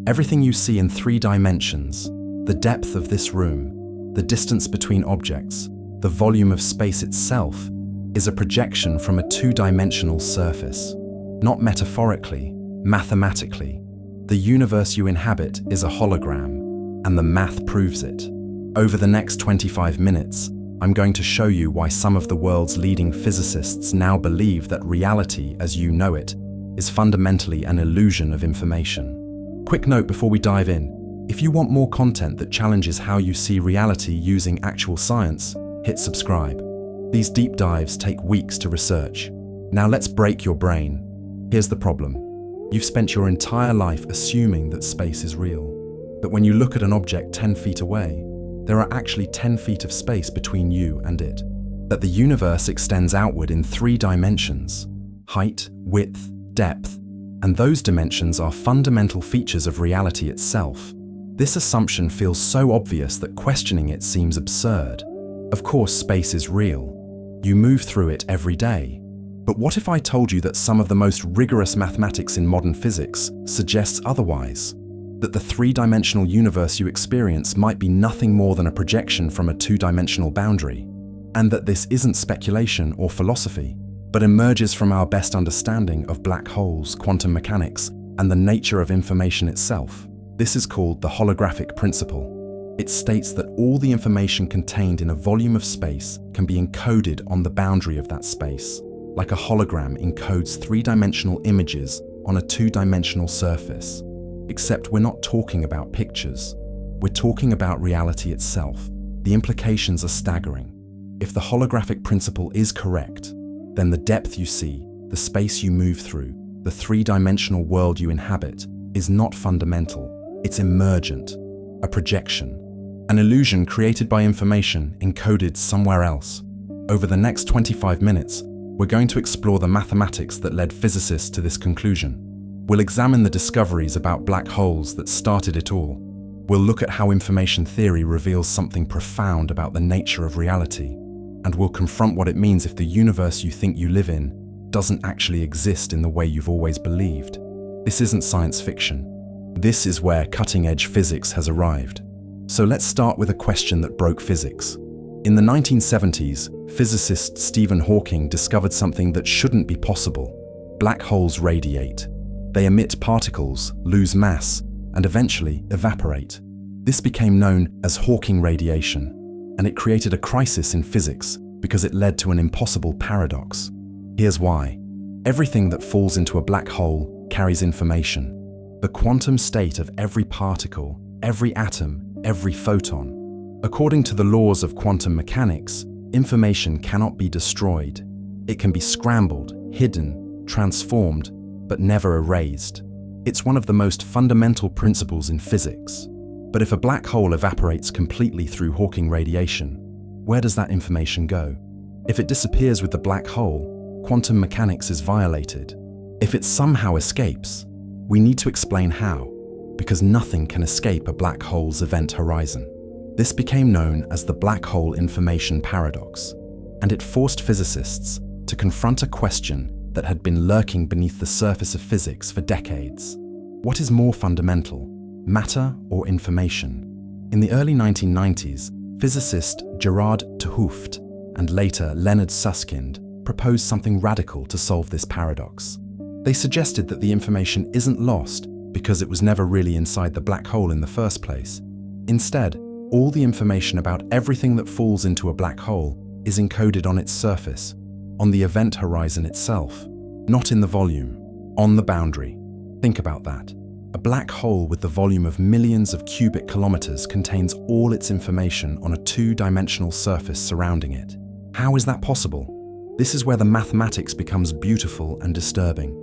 Everything you see in 3 dimensions, the depth of this room, the distance between objects, the volume of space itself, is a projection from a 2-dimensional surface. Not metaphorically, mathematically. The universe you inhabit is a hologram, and the math proves it. Over the next 25 minutes, I'm going to show you why some of the world's leading physicists now believe that reality, as you know it, is fundamentally an illusion of information. Quick note before we dive in: if you want more content that challenges how you see reality using actual science, hit subscribe. These deep dives take weeks to research. Now let's break your brain. Here's the problem. You've spent your entire life assuming that space is real. But when you look at an object 10 feet away, there are actually 10 feet of space between you and it. That the universe extends outward in 3 dimensions: height, width, depth, and those dimensions are fundamental features of reality itself. This assumption feels so obvious that questioning it seems absurd. Of course, space is real. You move through it every day. But what if I told you that some of the most rigorous mathematics in modern physics suggests otherwise? That the 3-dimensional universe you experience might be nothing more than a projection from a 2-dimensional boundary, and that this isn't speculation or philosophy, but emerges from our best understanding of black holes, quantum mechanics, and the nature of information itself. This is called the holographic principle. It states that all the information contained in a volume of space can be encoded on the boundary of that space, like a hologram encodes 3-dimensional images on a 2-dimensional surface. Except we're not talking about pictures. We're talking about reality itself. The implications are staggering. If the holographic principle is correct, then the depth you see, the space you move through, the 3-dimensional world you inhabit, is not fundamental. It's emergent, a projection, an illusion created by information encoded somewhere else. Over the next 25 minutes, we're going to explore the mathematics that led physicists to this conclusion. We'll examine the discoveries about black holes that started it all. We'll look at how information theory reveals something profound about the nature of reality. And we'll confront what it means if the universe you think you live in doesn't actually exist in the way you've always believed. This isn't science fiction. This is where cutting-edge physics has arrived. So let's start with a question that broke physics. In the 1970s, physicist Stephen Hawking discovered something that shouldn't be possible. Black holes radiate. They emit particles, lose mass, and eventually evaporate. This became known as Hawking radiation, and it created a crisis in physics because it led to an impossible paradox. Here's why. Everything that falls into a black hole carries information. The quantum state of every particle, every atom, every photon. According to the laws of quantum mechanics, information cannot be destroyed. It can be scrambled, hidden, transformed, but never erased. It's one of the most fundamental principles in physics. But if a black hole evaporates completely through Hawking radiation, where does that information go? If it disappears with the black hole, quantum mechanics is violated. If it somehow escapes, we need to explain how, because nothing can escape a black hole's event horizon. This became known as the black hole information paradox, and it forced physicists to confront a question that had been lurking beneath the surface of physics for decades. What is more fundamental, matter or information? In the early 1990s, physicist Gerard 't Hooft and later Leonard Susskind proposed something radical to solve this paradox. They suggested that the information isn't lost because it was never really inside the black hole in the first place. Instead, all the information about everything that falls into a black hole is encoded on its surface, on the event horizon itself, not in the volume, on the boundary. Think about that. A black hole with the volume of millions of cubic kilometers contains all its information on a 2-dimensional surface surrounding it. How is that possible? This is where the mathematics becomes beautiful and disturbing.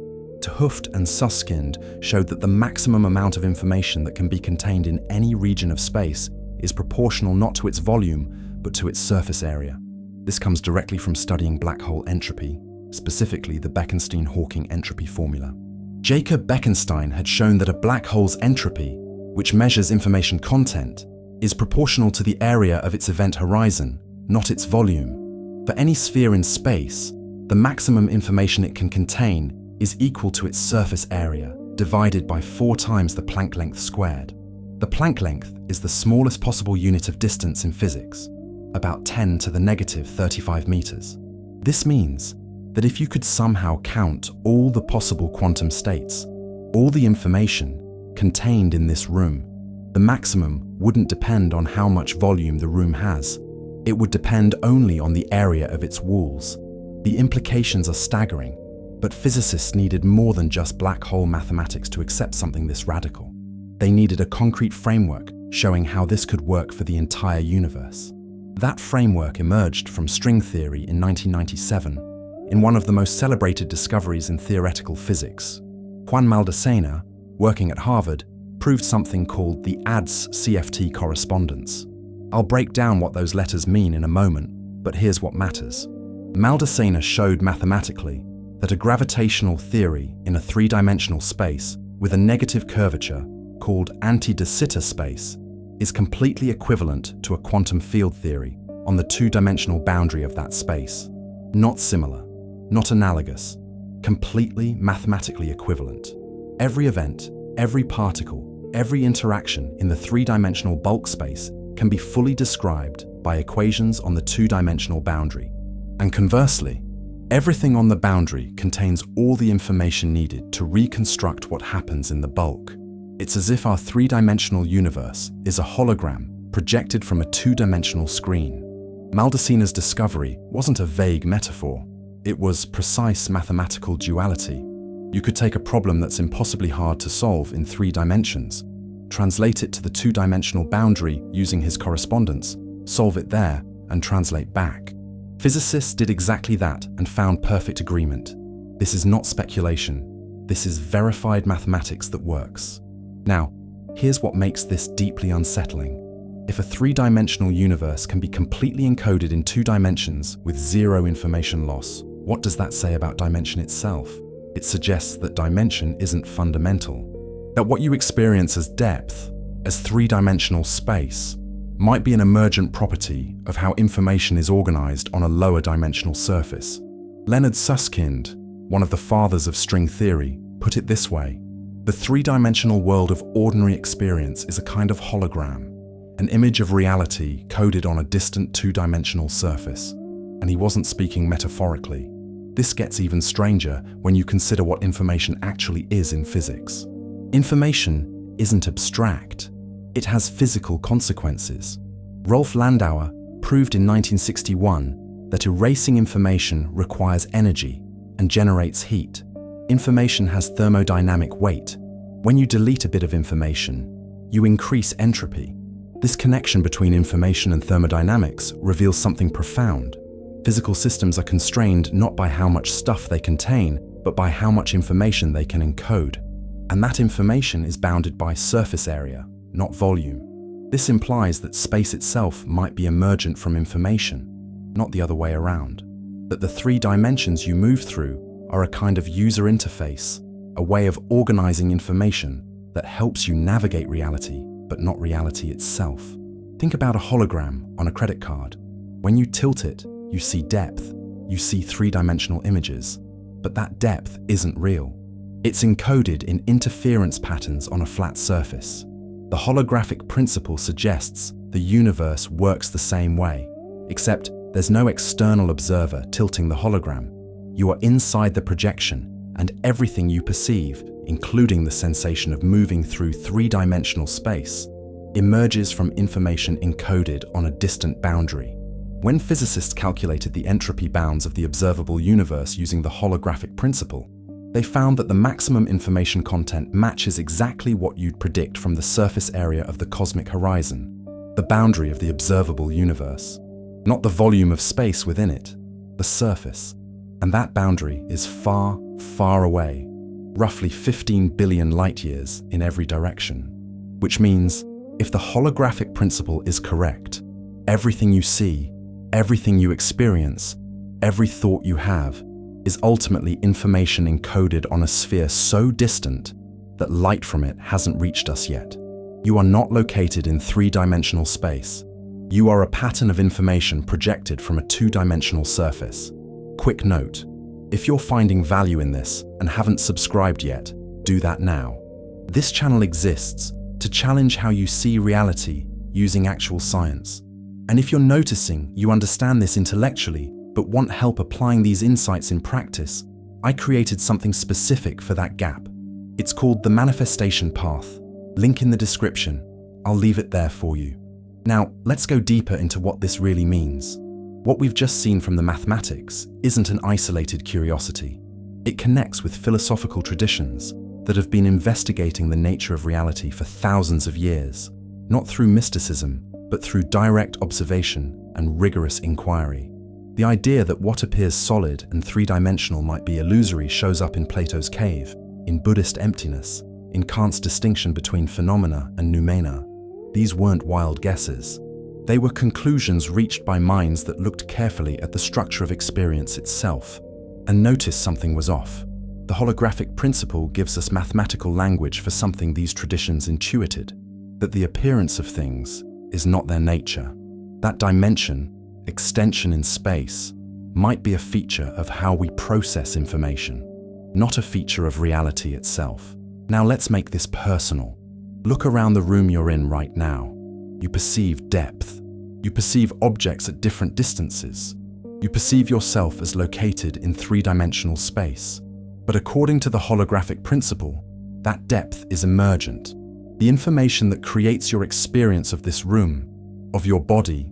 't Hooft and Susskind showed that the maximum amount of information that can be contained in any region of space is proportional not to its volume, but to its surface area. This comes directly from studying black hole entropy, specifically the Bekenstein-Hawking entropy formula. Jacob Bekenstein had shown that a black hole's entropy, which measures information content, is proportional to the area of its event horizon, not its volume. For any sphere in space, the maximum information it can contain is equal to its surface area, divided by 4 times the Planck length squared. The Planck length is the smallest possible unit of distance in physics, about 10 to the negative 35 meters. This means that if you could somehow count all the possible quantum states, all the information contained in this room, the maximum wouldn't depend on how much volume the room has. It would depend only on the area of its walls. The implications are staggering, but physicists needed more than just black hole mathematics to accept something this radical. They needed a concrete framework showing how this could work for the entire universe. That framework emerged from string theory in 1997, in one of the most celebrated discoveries in theoretical physics. Juan Maldacena, working at Harvard, proved something called the ADS-CFT correspondence. I'll break down what those letters mean in a moment, but here's what matters. Maldacena showed mathematically that a gravitational theory in a 3-dimensional space with a negative curvature, called anti-de Sitter space, is completely equivalent to a quantum field theory on the 2-dimensional boundary of that space. Not similar, not analogous, completely mathematically equivalent. Every event, every particle, every interaction in the 3-dimensional bulk space can be fully described by equations on the 2-dimensional boundary. And conversely, everything on the boundary contains all the information needed to reconstruct what happens in the bulk. It's as if our 3-dimensional universe is a hologram projected from a 2-dimensional screen. Maldacena's discovery wasn't a vague metaphor. It was precise mathematical duality. You could take a problem that's impossibly hard to solve in 3 dimensions, translate it to the 2-dimensional boundary using his correspondence, solve it there, and translate back. Physicists did exactly that and found perfect agreement. This is not speculation. This is verified mathematics that works. Now, here's what makes this deeply unsettling. If a 3-dimensional universe can be completely encoded in 2 dimensions with 0 information loss, what does that say about dimension itself? It suggests that dimension isn't fundamental. That what you experience as depth, as 3-dimensional space, might be an emergent property of how information is organized on a lower dimensional surface. Leonard Susskind, one of the fathers of string theory, put it this way: the 3-dimensional world of ordinary experience is a kind of hologram, an image of reality coded on a distant 2-dimensional surface. And he wasn't speaking metaphorically. This gets even stranger when you consider what information actually is in physics. Information isn't abstract. It has physical consequences. Rolf Landauer proved in 1961 that erasing information requires energy and generates heat. Information has thermodynamic weight. When you delete a bit of information, you increase entropy. This connection between information and thermodynamics reveals something profound. Physical systems are constrained not by how much stuff they contain, but by how much information they can encode. And that information is bounded by surface area, not volume. This implies that space itself might be emergent from information, not the other way around. That the 3 dimensions you move through are a kind of user interface, a way of organizing information that helps you navigate reality, but not reality itself. Think about a hologram on a credit card. When you tilt it, you see depth, you see 3-dimensional images, but that depth isn't real. It's encoded in interference patterns on a flat surface. The holographic principle suggests the universe works the same way, except there's no external observer tilting the hologram. You are inside the projection, and everything you perceive, including the sensation of moving through 3-dimensional space, emerges from information encoded on a distant boundary. When physicists calculated the entropy bounds of the observable universe using the holographic principle, they found that the maximum information content matches exactly what you'd predict from the surface area of the cosmic horizon, the boundary of the observable universe. Not the volume of space within it, the surface. And that boundary is far, far away, roughly 15 billion light-years in every direction. Which means, if the holographic principle is correct, everything you see, everything you experience, every thought you have, is ultimately information encoded on a sphere so distant that light from it hasn't reached us yet. You are not located in 3-dimensional space. You are a pattern of information projected from a 2-dimensional surface. Quick note: if you're finding value in this and haven't subscribed yet, do that now. This channel exists to challenge how you see reality using actual science. And if you're noticing you understand this intellectually, but want help applying these insights in practice, I created something specific for that gap. It's called the Manifestation Path. Link in the description. I'll leave it there for you. Now, let's go deeper into what this really means. What we've just seen from the mathematics isn't an isolated curiosity. It connects with philosophical traditions that have been investigating the nature of reality for thousands of years, not through mysticism, but through direct observation and rigorous inquiry. The idea that what appears solid and three-dimensional might be illusory shows up in Plato's cave, in Buddhist emptiness, in Kant's distinction between phenomena and noumena. These weren't wild guesses. They were conclusions reached by minds that looked carefully at the structure of experience itself and noticed something was off. The holographic principle gives us mathematical language for something these traditions intuited, that the appearance of things is not their nature. That dimension, extension in space, might be a feature of how we process information, not a feature of reality itself. Now let's make this personal. Look around the room you're in right now. You perceive depth. You perceive objects at different distances. You perceive yourself as located in three-dimensional space. But according to the holographic principle, that depth is emergent. The information that creates your experience of this room, of your body,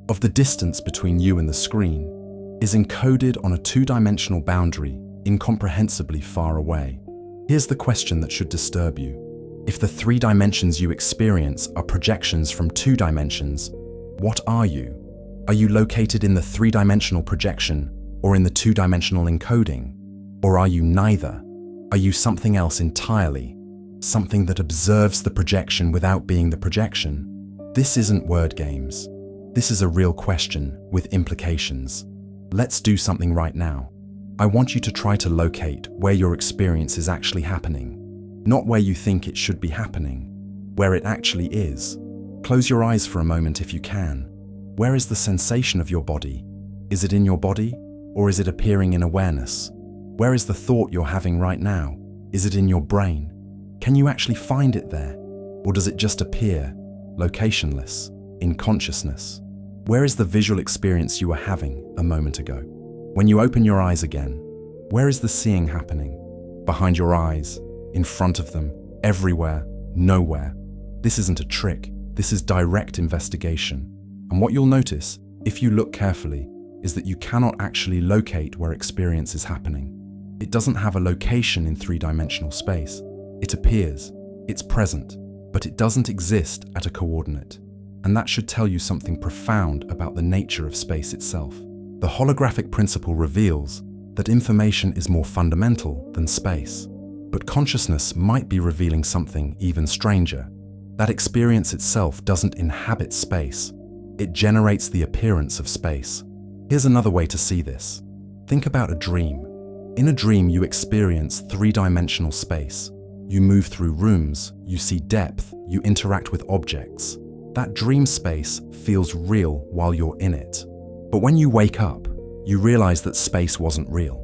of the distance between you and the screen, is encoded on a two-dimensional boundary incomprehensibly far away. Here's the question that should disturb you. If the three dimensions you experience are projections from two dimensions, what are you? Are you located in the three-dimensional projection or in the two-dimensional encoding? Or are you neither? Are you something else entirely? Something that observes the projection without being the projection? This isn't word games. This is a real question with implications. Let's do something right now. I want you to try to locate where your experience is actually happening. Not where you think it should be happening, where it actually is. Close your eyes for a moment if you can. Where is the sensation of your body? Is it in your body, or is it appearing in awareness? Where is the thought you're having right now? Is it in your brain? Can you actually find it there? Or does it just appear, locationless, in consciousness? Where is the visual experience you were having a moment ago? When you open your eyes again, where is the seeing happening? Behind your eyes, in front of them, everywhere, nowhere. This isn't a trick, this is direct investigation. And what you'll notice, if you look carefully, is that you cannot actually locate where experience is happening. It doesn't have a location in three-dimensional space. It appears, it's present, but it doesn't exist at a coordinate. And that should tell you something profound about the nature of space itself. The holographic principle reveals that information is more fundamental than space. But consciousness might be revealing something even stranger. That experience itself doesn't inhabit space. It generates the appearance of space. Here's another way to see this. Think about a dream. In a dream, you experience three-dimensional space. You move through rooms, you see depth, you interact with objects. That dream space feels real while you're in it. But when you wake up, you realize that space wasn't real.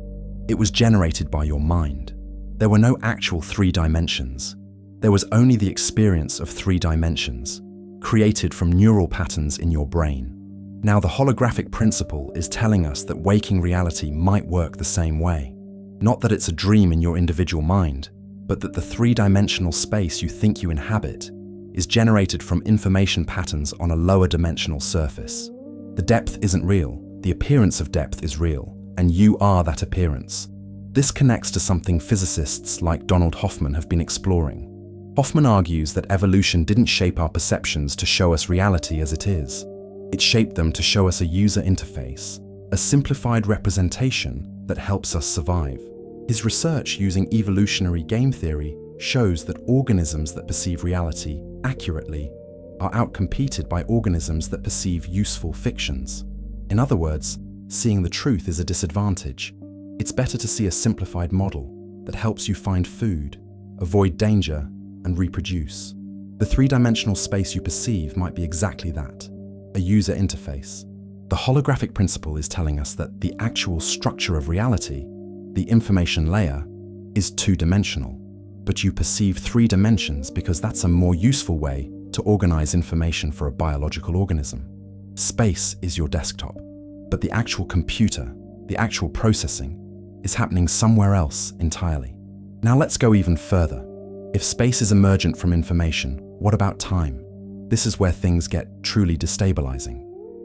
It was generated by your mind. There were no actual three dimensions. There was only the experience of three dimensions, created from neural patterns in your brain. Now, the holographic principle is telling us that waking reality might work the same way. Not that it's a dream in your individual mind, but that the three-dimensional space you think you inhabit is generated from information patterns on a lower dimensional surface. The depth isn't real, the appearance of depth is real, and you are that appearance. This connects to something physicists like Donald Hoffman have been exploring. Hoffman argues that evolution didn't shape our perceptions to show us reality as it is. It shaped them to show us a user interface, a simplified representation that helps us survive. His research using evolutionary game theory shows that organisms that perceive reality accurately are outcompeted by organisms that perceive useful fictions. In other words, seeing the truth is a disadvantage. It's better to see a simplified model that helps you find food, avoid danger, and reproduce. The three-dimensional space you perceive might be exactly that, a user interface. The holographic principle is telling us that the actual structure of reality, the information layer, is two-dimensional. but you perceive 3 dimensions because that's a more useful way to organize information for a biological organism. Space is your desktop, but the actual computer, the actual processing, is happening somewhere else entirely. Now let's go even further. If space is emergent from information, what about time? This is where things get truly destabilizing.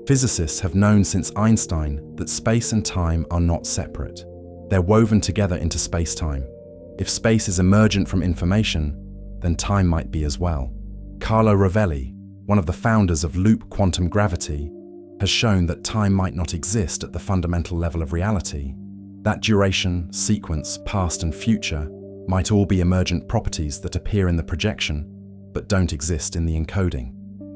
Physicists have known since Einstein that space and time are not separate. They're woven together into space-time. If space is emergent from information, then time might be as well. Carlo Rovelli, one of the founders of loop quantum gravity, has shown that time might not exist at the fundamental level of reality. That duration, sequence, past and future might all be emergent properties that appear in the projection, but don't exist in the encoding.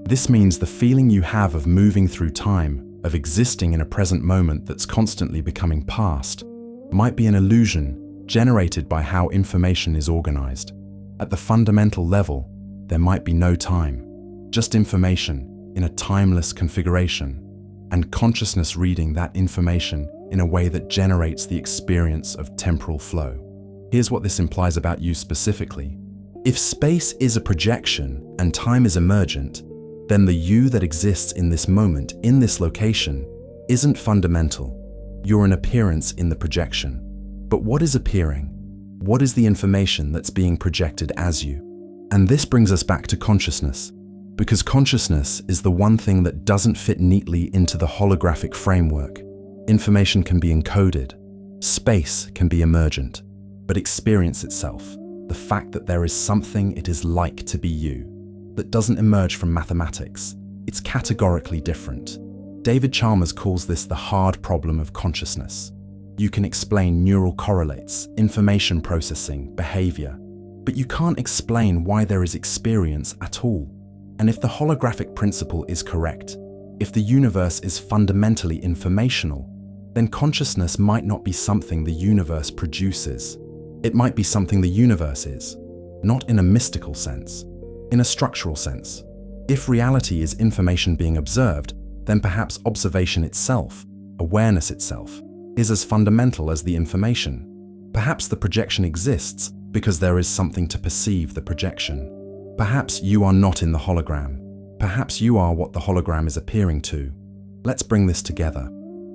This means the feeling you have of moving through time, of existing in a present moment that's constantly becoming past, might be an illusion generated by how information is organized. At the fundamental level, there might be no time, just information in a timeless configuration, and consciousness reading that information in a way that generates the experience of temporal flow. Here's what this implies about you specifically. If space is a projection and time is emergent, then the you that exists in this moment, in this location, isn't fundamental. You're an appearance in the projection. But what is appearing? What is the information that's being projected as you? And this brings us back to consciousness, because consciousness is the one thing that doesn't fit neatly into the holographic framework. Information can be encoded, space can be emergent, but experience itself, the fact that there is something it is like to be you, that doesn't emerge from mathematics. It's categorically different. David Chalmers calls this the hard problem of consciousness. You can explain neural correlates, information processing, behavior, but you can't explain why there is experience at all. And if the holographic principle is correct, if the universe is fundamentally informational, then consciousness might not be something the universe produces. It might be something the universe is, not in a mystical sense, in a structural sense. If reality is information being observed, then perhaps observation itself, awareness itself, is as fundamental as the information. Perhaps the projection exists because there is something to perceive the projection. Perhaps you are not in the hologram. Perhaps you are what the hologram is appearing to. Let's bring this together.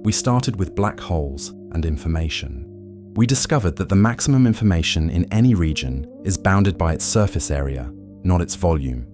We started with black holes and information. We discovered that the maximum information in any region is bounded by its surface area, not its volume.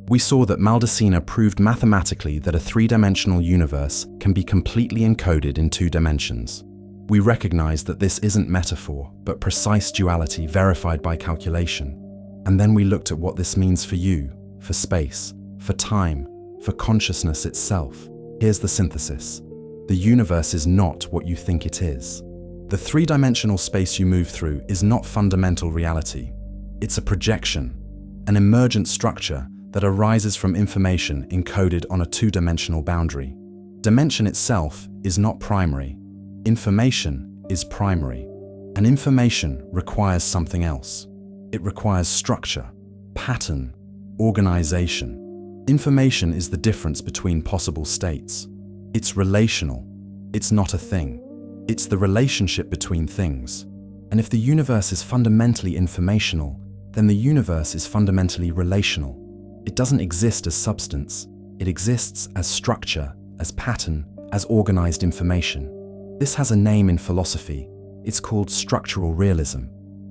We saw that Maldacena proved mathematically that a 3-dimensional universe can be completely encoded in 2 dimensions. We recognized that this isn't metaphor, but precise duality verified by calculation. And then we looked at what this means for you, for space, for time, for consciousness itself. Here's the synthesis. The universe is not what you think it is. The 3-dimensional space you move through is not fundamental reality. It's a projection, an emergent structure that arises from information encoded on a 2-dimensional boundary. Dimension itself is not primary. Information is primary. And information requires something else. It requires structure, pattern, organization. Information is the difference between possible states. It's relational. It's not a thing. It's the relationship between things. And if the universe is fundamentally informational, then the universe is fundamentally relational. It doesn't exist as substance. It exists as structure, as pattern, as organized information. This has a name in philosophy. It's called structural realism.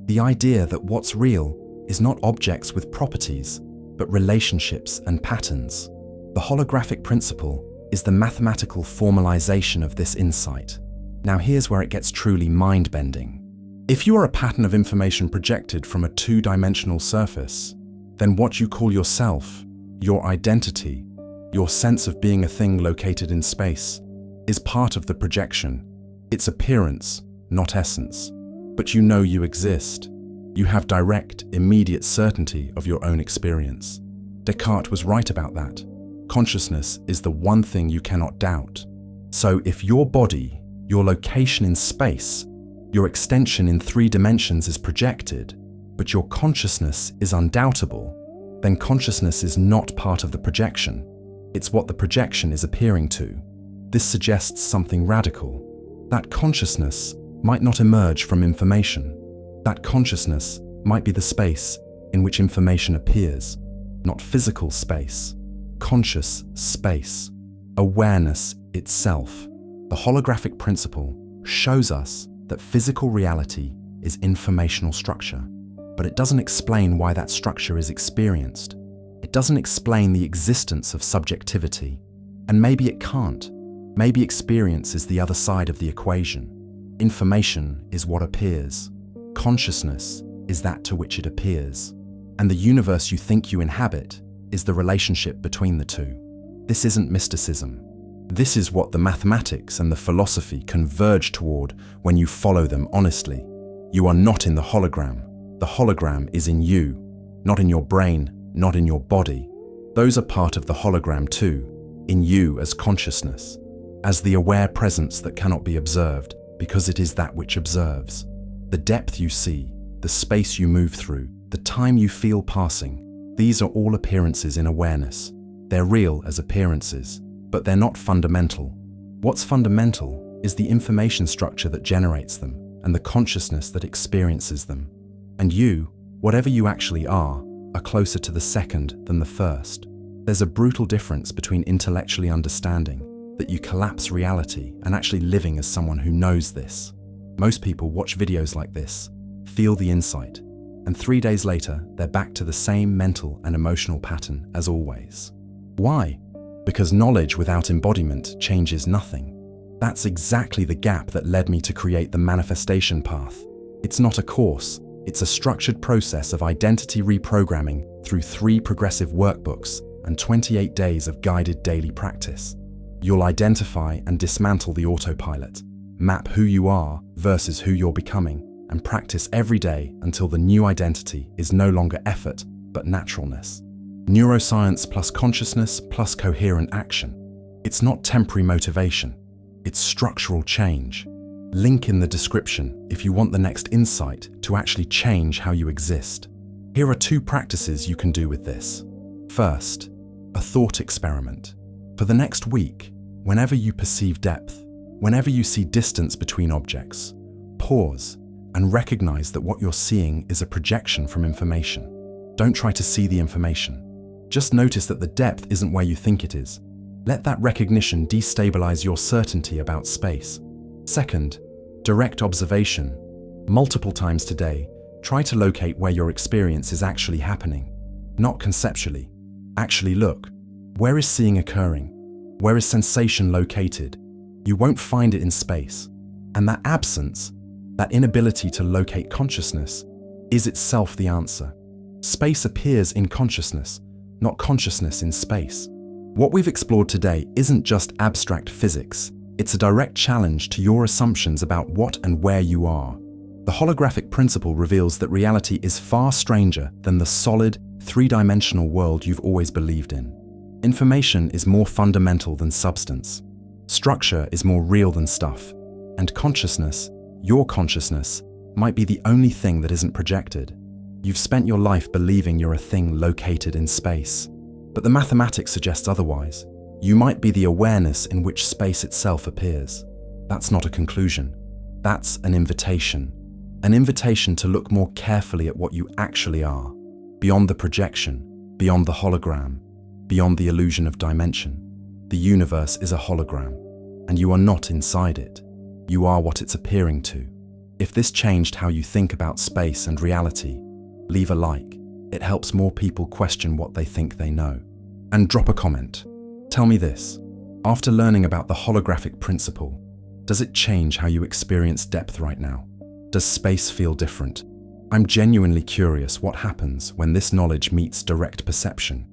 The idea that what's real is not objects with properties, but relationships and patterns. The holographic principle is the mathematical formalization of this insight. Now here's where it gets truly mind-bending. If you are a pattern of information projected from a 2-dimensional surface, then what you call yourself, your identity, your sense of being a thing located in space, is part of the projection. It's appearance, not essence. But you know you exist. You have direct, immediate certainty of your own experience. Descartes was right about that. Consciousness is the one thing you cannot doubt. So if your body, your location in space, your extension in 3 dimensions is projected, but your consciousness is undoubtable, then consciousness is not part of the projection. It's what the projection is appearing to. This suggests something radical. That consciousness might not emerge from information. That consciousness might be the space in which information appears, not physical space, conscious space, awareness itself. The holographic principle shows us that physical reality is informational structure, but it doesn't explain why that structure is experienced. It doesn't explain the existence of subjectivity, and maybe it can't. Maybe experience is the other side of the equation. Information is what appears. Consciousness is that to which it appears. And the universe you think you inhabit is the relationship between the two. This isn't mysticism. This is what the mathematics and the philosophy converge toward when you follow them honestly. You are not in the hologram. The hologram is in you, not in your brain, not in your body. Those are part of the hologram too, in you as consciousness, as the aware presence that cannot be observed because it is that which observes. The depth you see, the space you move through, the time you feel passing, these are all appearances in awareness. They're real as appearances, but they're not fundamental. What's fundamental is the information structure that generates them and the consciousness that experiences them. And you, whatever you actually are closer to the second than the first. There's a brutal difference between intellectually understanding that you collapse reality and actually living as someone who knows this. Most people watch videos like this, feel the insight, and 3 days later, they're back to the same mental and emotional pattern as always. Why? Because knowledge without embodiment changes nothing. That's exactly the gap that led me to create the manifestation path. It's not a course, it's a structured process of identity reprogramming through 3 progressive workbooks and 28 days of guided daily practice. You'll identify and dismantle the autopilot, map who you are versus who you're becoming, and practice every day until the new identity is no longer effort, but naturalness. Neuroscience plus consciousness plus coherent action. It's not temporary motivation, it's structural change. Link in the description if you want the next insight to actually change how you exist. Here are 2 practices you can do with this. First, a thought experiment. For the next week, whenever you perceive depth, whenever you see distance between objects, pause and recognize that what you're seeing is a projection from information. Don't try to see the information. Just notice that the depth isn't where you think it is. Let that recognition destabilize your certainty about space. Second, direct observation. Multiple times today, try to locate where your experience is actually happening. Not conceptually. Actually look. Where is seeing occurring? Where is sensation located? You won't find it in space. And that absence, that inability to locate consciousness, is itself the answer. Space appears in consciousness, not consciousness in space. What we've explored today isn't just abstract physics. It's a direct challenge to your assumptions about what and where you are. The holographic principle reveals that reality is far stranger than the solid, 3-dimensional world you've always believed in. Information is more fundamental than substance. Structure is more real than stuff. And consciousness, your consciousness, might be the only thing that isn't projected. You've spent your life believing you're a thing located in space. But the mathematics suggests otherwise. You might be the awareness in which space itself appears. That's not a conclusion. That's an invitation. An invitation to look more carefully at what you actually are, beyond the projection, beyond the hologram, beyond the illusion of dimension. The universe is a hologram, and you are not inside it. You are what it's appearing to. If this changed how you think about space and reality, leave a like. It helps more people question what they think they know. And drop a comment. Tell me this, after learning about the holographic principle, does it change how you experience depth right now? Does space feel different? I'm genuinely curious what happens when this knowledge meets direct perception.